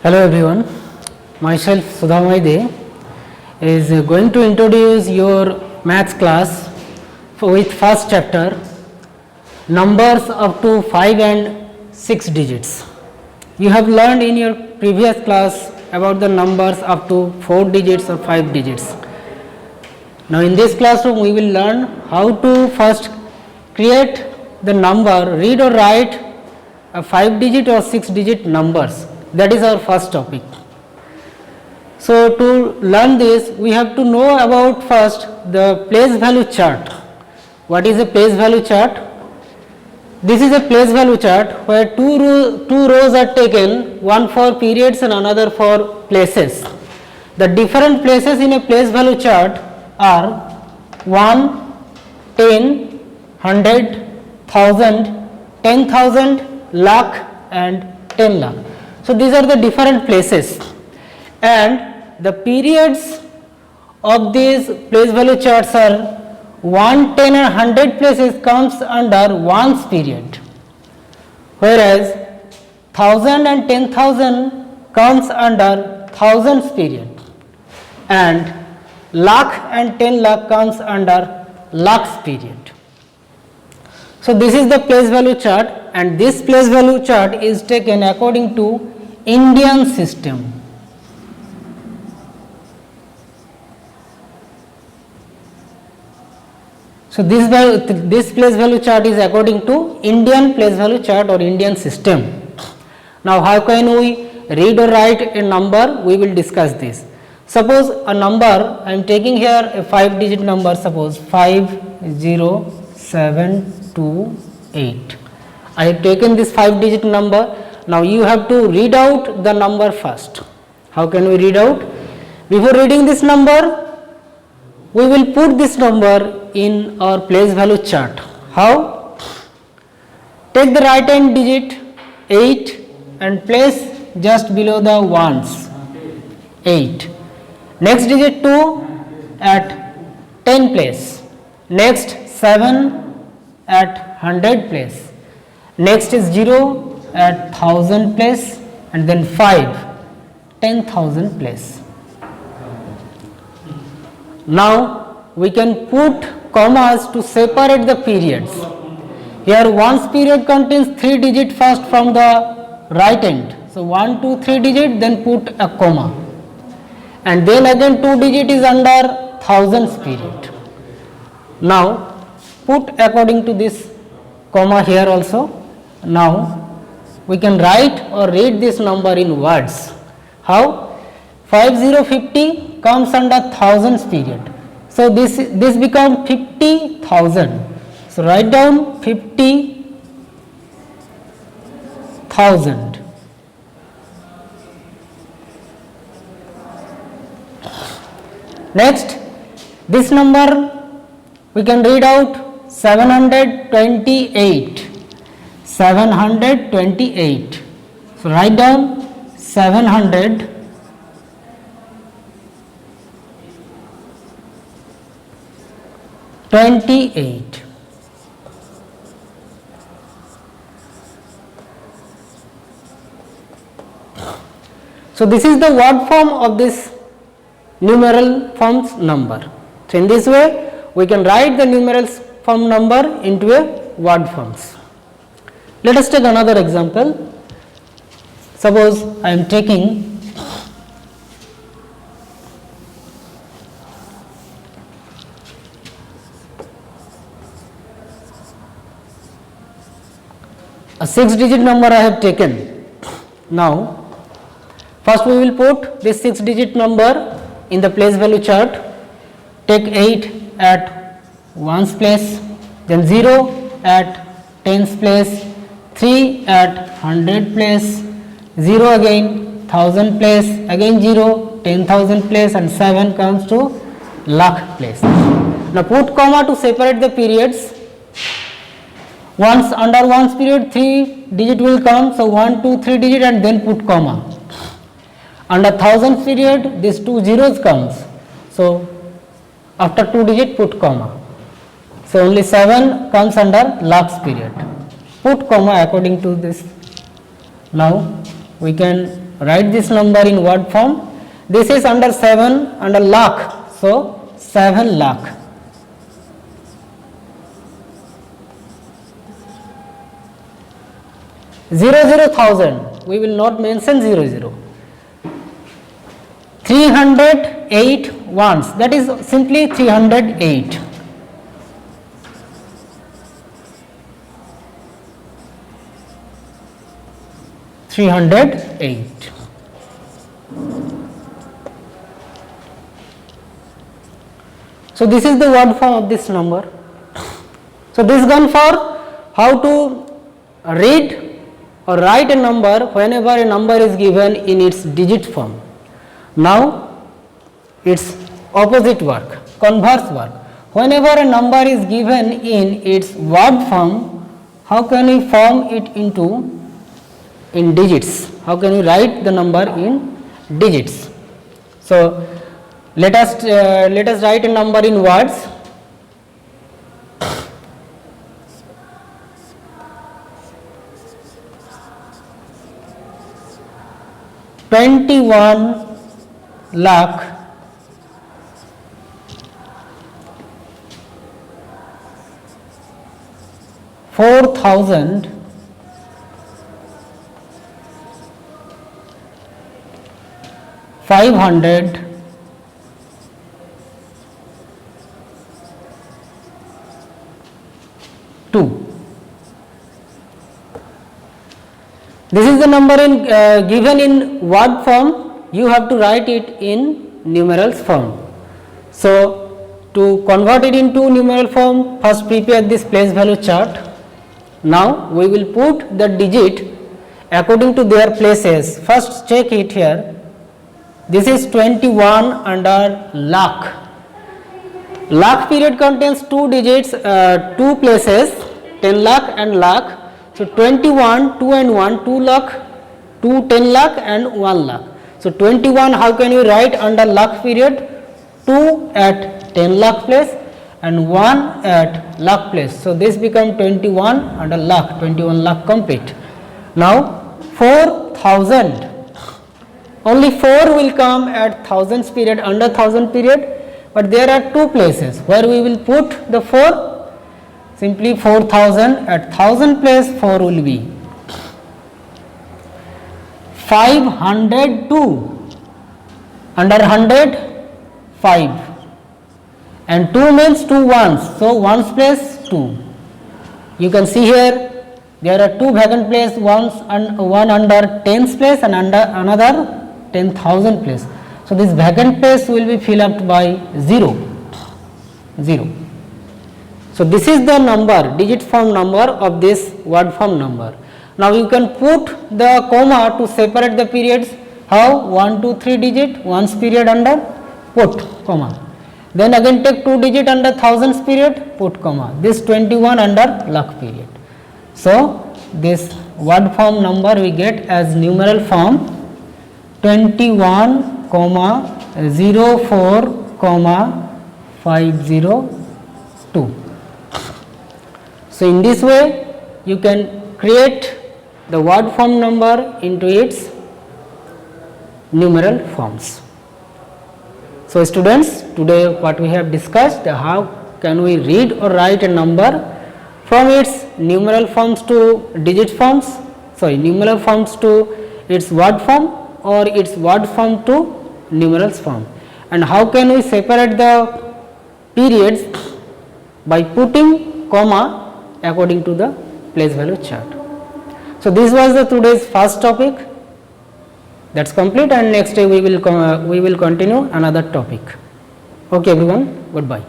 Hello everyone, myself Sudhamay De is going to introduce your maths class with first chapter numbers up to 5 and 6 digits. You have learned in your previous class about the numbers up to 4 digits or 5 digits. Now in this classroom we will learn how to first create the number, read or write a 5 digit or 6 digit numbers. That is our first topic. So to learn this we have to know about first the place value chart. What is a place value chart? This is a place value chart where two rows are taken, one for periods and another for places. The different places in a place value chart are 1, 10, 100, 1000, 10,000, lakh and 10 lakh. So these are the different places, and the periods of these place value charts are 1, 10 and 100 places comes under ones period, whereas 1000 and 10,000 comes under thousands period, and lakh and 10 lakh comes under lakhs period. So this is the place value chart, and this place value chart is taken according to Indian system. So this place value chart is according to Indian place value chart or Indian system. Now how can we read or write a number? We will discuss this. Suppose a number, I am taking here a 5 digit number, suppose 50728. I have taken this 5 digit number. Now you have to read out the number first. How can we read out? Before reading this number, we will put this number in our place value chart. How? Take the right hand digit 8 and place just below the ones, 8. Next digit 2 at 10 place. Next 7 at 100 place. Next is 0 at 1000 place, and then 5, 10,000 place. Now we can put commas to separate the periods. Here ones period contains 3 digit first from the right end. So 1, 2, 3 digit, then put a comma. And then again 2 digit is under thousands period. Now put according to this comma here also. Now we can write or read this number in words. How? 5050 comes under thousands period. So this becomes 50,000. So write down 50,000. Next, this number we can read out 728. 728. So write down 728. So this is the word form of this numeral forms number. So in this way we can write the numeral form number into a word forms. Let us take another example. Suppose I am taking a 6 digit number I have taken. Now first we will put this 6 digit number in the place value chart. Take 8 at ones place, then 0 at tens place, 3 at 100 place, 0 again 1000 place, again 0, 10,000 place, and 7 comes to lakh place. Now put comma to separate the periods. Once under ones period 3 digit will come, so 1, 2, 3 digit and then put comma. Under thousands period these 2 zeros comes, so after 2 digit put comma. So only 7 comes under lakhs period. Put comma according to this. Now we can write this number in word form. This is under 7 under lakh, so 7 lakh. Zero zero thousand, we will not mention 00. 308 ones, that is simply 308. 308. So this is the word form of this number. So this is gone for how to read or write a number whenever a number is given in its digit form. Now its opposite work, converse work. Whenever a number is given in its word form, how can we form it into in digits? How can we write the number in digits? So let us write a number in words. $21 lakh 4,000 500 2. This is the number in given in word form. You have to write it in numerals form. So to convert it into numeral form, first prepare this place value chart. Now we will put the digit according to their places. First check it here. This is 21 under lakh. Lakh period contains two digits, two places, 10 lakh and lakh. So 21, 2 and 1, 2 lakh, 2 10 lakh and 1 lakh. So 21, how can you write under lakh period? 2 at 10 lakh place and 1 at lakh place. So this become 21 under lakh, 21 lakh complete. Now 4,000. Only 4 will come at thousands period, under thousand period, but there are two places where we will put the 4. Simply 4,000 at 1000 place 4 will be 502 under 100 5 and 2 means 2 ones, so ones place 2. You can see here there are two vacant place, one under tens place and under another 10,000 place. So this vacant place will be filled up by 0. So this is the number, digit form number of this word form number. Now you can put the comma to separate the periods. How? 1, 2, 3 digit, ones period under, put comma. Then again take 2 digit under thousands period, put comma. This 21 under lakh period. So this word form number we get as numeral form 21, 04, 502. So in this way you can create the word form number into its numeral forms. So students, today what we have discussed, how can we read or write a number from its numeral forms to digit forms, numeral forms to its word form or its word form to numerals form, and how can we separate the periods by putting comma according to the place value chart. So this was the today's first topic. That's complete, and next day we will continue another topic. Okay everyone, goodbye.